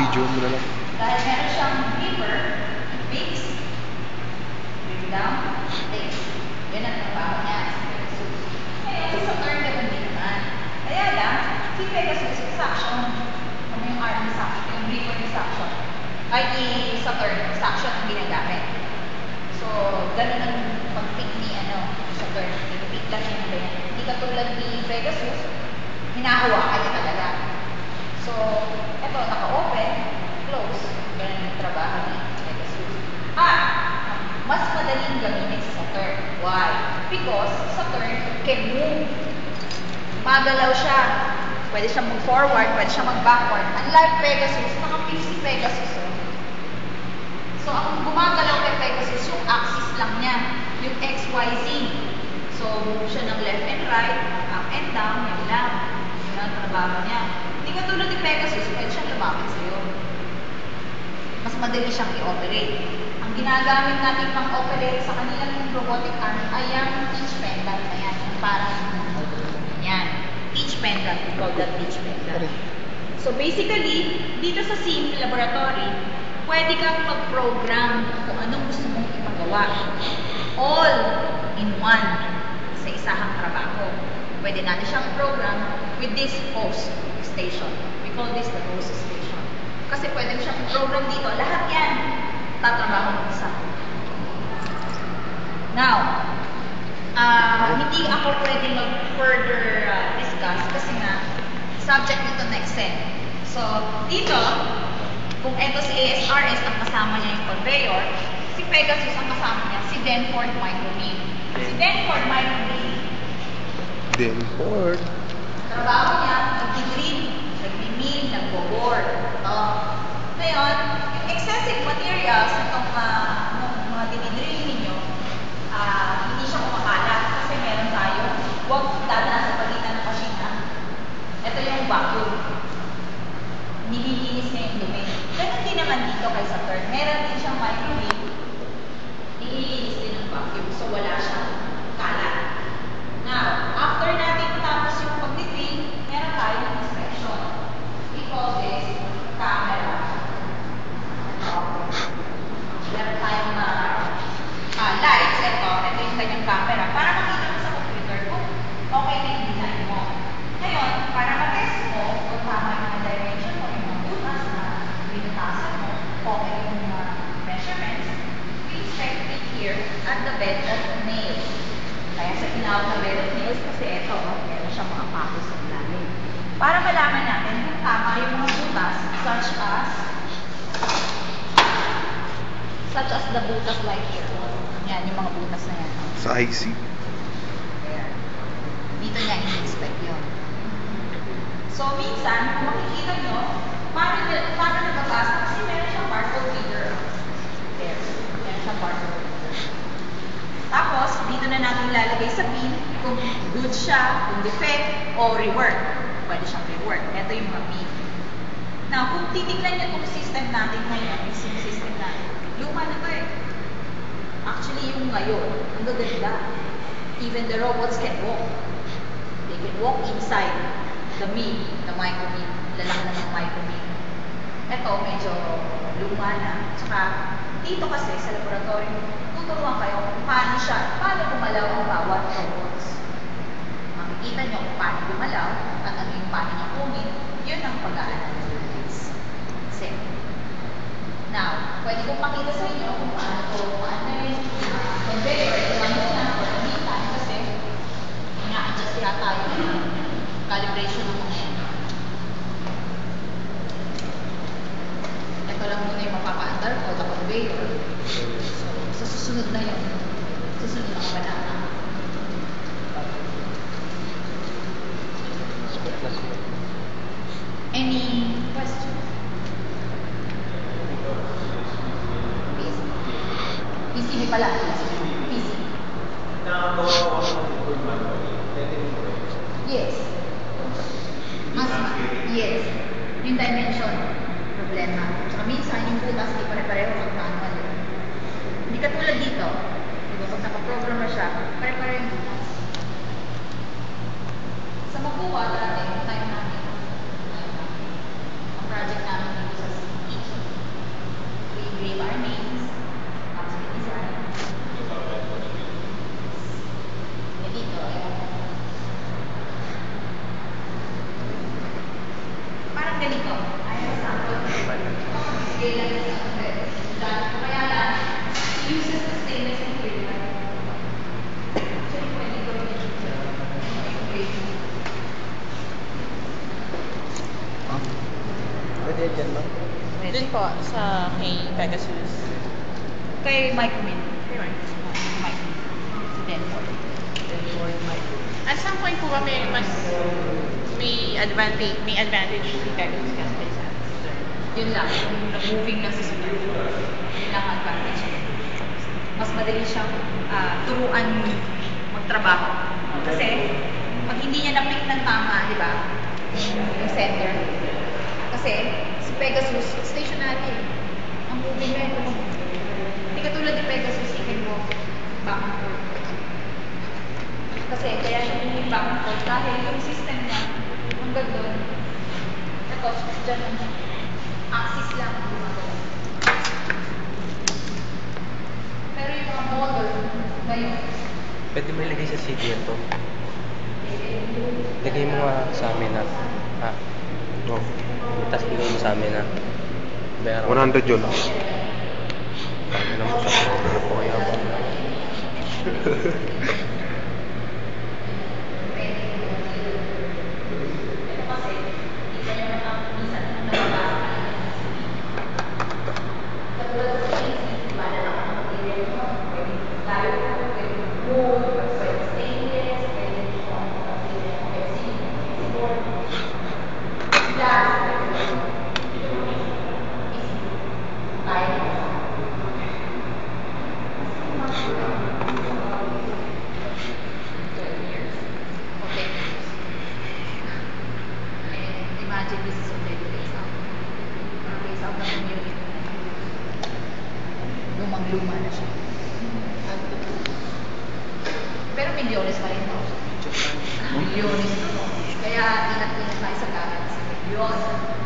Video mo na lang. Dahil meron siyang river, fix, bring down, fix. Yan ang trabaho niya sa Pegasus. Ngayon, sa turn naman din naman. Kaya lang, si Pegasus is suction. Kung yung arm is suction, yung river is suction. Ay, sa turn, suction ang ginagamit. So, ganun ang pag-pick ni sa turn. Pick lang niya nila yan. Hindi katulad ni Pegasus, hinahawakan niya talaga. So, eto, naka-open, close. Ganun yung trabaho ni Pegasus. Mas madaling gamitin sa Saturn. Why? Because Saturn can move. Magalaw siya. Pwede siyang mag-forward, pwede siyang mag-backward. Unlike Pegasus, naka-fix si Pegasus. So, ang gumagalaw kay Pegasus, yung axis lang niya. Yung X, Y, Z. So, move siya ng left and right, up and down, yun lang. Yun ang trabaho niya. Hindi ka tulad ni Pegasus, pwede siyang lumapit sa'yo. Mas madali siyang i-operate. Ang ginagamit natin pang-operate sa kanilang robotic arm ay yung pitch pendant na yan. Yung parang yan. Pitch pendant. We call that pitch pendant. So basically, dito sa SIM laboratory, pwede kang mag-program kung anong gusto mong ipagawa. All in one sa isahang trabaho. Pwede natin siyang program with this host station. We call this the host station. Kasi pwede mo siyang program dito. Lahat yan tatrabaho ng isa. Now, hindi ako pwede mag-further discuss kasi nga, subject nito next set. So, dito, kung ito si ASRS, ang kasama niya yung conveyor, si Pegasus ang kasama niya, si Denford Micromill. Si Denford Micromill. Denford. Trabaho niya, nag-drill, nag-mill, nag-board. Ngayon, yung excessive materials itong mga dinidrill ninyo, hindi siya kumakalat kasi meron tayo, huwag dadaan sa pagitan ng pasina. Ito yung vacuum. Nililinis niya yung dumi. Ganun din naman dito kay Saturn. Meron din siyang microwave, nililinis din ng vacuum. So, wala siyang kalat. Now, after natin tapos yung pag-drill, meron tayong inspection. We call this camera. Meron tayong lights. Ito yung kanyang camera. Para makita mo sa computer kung okay na yung design mo. Ngayon, para ma-test mo kung tama yung dimension mo, yung mga butas na binutasan mo, okay yung mga measurements, we check it here at the bed of nails. Kaya sa tinawag na bed of nails kasi ito, meron siyang mga patos sa ilalim. Para malaman natin kung tama yung mga butas such as the butas like here. Yan, yung mga butas na yan. Sa IC. Ayan. Dito niya i-inspect yun. So, minsan, kung makikita nyo, paano nababasa? Kasi meron siyang barcode reader. There. Meron siyang barcode reader. Tapos, dito na natin ilalagay sa pin kung good siya, kung defect, o rework. Pwede siyang rework. Ito yung mga pin. Now, kung titignan nyo itong system natin ngayon, yung system natin, luma na ito eh. Actually, yung ngayon, ang gaganda. Even the robots can walk. They can walk inside the mill, the micromill. Lalaki na ng micromill. Ito, medyo luma na. Tsaka, dito kasi sa laboratory, tuturuan kayo kung paano gumalaw ang bawat robots. Makikita nyo kung paano gumalaw at ano yung paano niya kunin, yun ang pag-a-analyze. Now, pwede kong pakita sa inyo kung paano yung conveyor. Iwan mo na for the meantime kasi ina-adjust yata yung calibration ng mga yan. Ito lang muna yung mapapa-andar ko, the conveyor. So, sa susunod na yun. Susunod na kabanata. Any questions? PCB pala. PC. Yes. Yes. Yung dimension. Problema. Saka minsan, yung butas, di pare-pareho pag manual. Hindi katulad dito. Diba, pag nakaprogram na siya, pare-pareho yung butas. Sa Makuha, dati, yung time namin, ang project namin dito sa po sa kay Pegasus. Kay Micromin. Kay Mike. Mike. Si Denford. Denford, Mike. At some point po ba may advantage si Pegasus kasi kaysa Yun lang. Yung moving na system. Yun lang ang advantage niya. Mas madali siyang turuan magtrabaho. Kasi, pag hindi niya na-pick ng tama, di ba? Yung center. Kasi, si Pegasus, stationary. Ang moving na ito. Hindi katulad ni Pegasus, you can walk back and forth. Kasi, kaya siya moving back and forth. Dahil yung system niya, hanggang doon, tapos, dyan ang axis lang ang gumagawa. Pero yung mga model, ngayon, Pwede mo ilagay sa CD yan to. Lagay mo nga sa amin na. Ha? No. Tapos ilagay mo sa amin na. Bayaran ko. 100 yun. Ano na mo sa ano po kaya ba? Imagine this is already raised out. Raised out na community. Lumang-luma na siya. Pero milyones pa rin daw. Milyones. Kaya ingat-ingat tayo sa gamit. Milyon.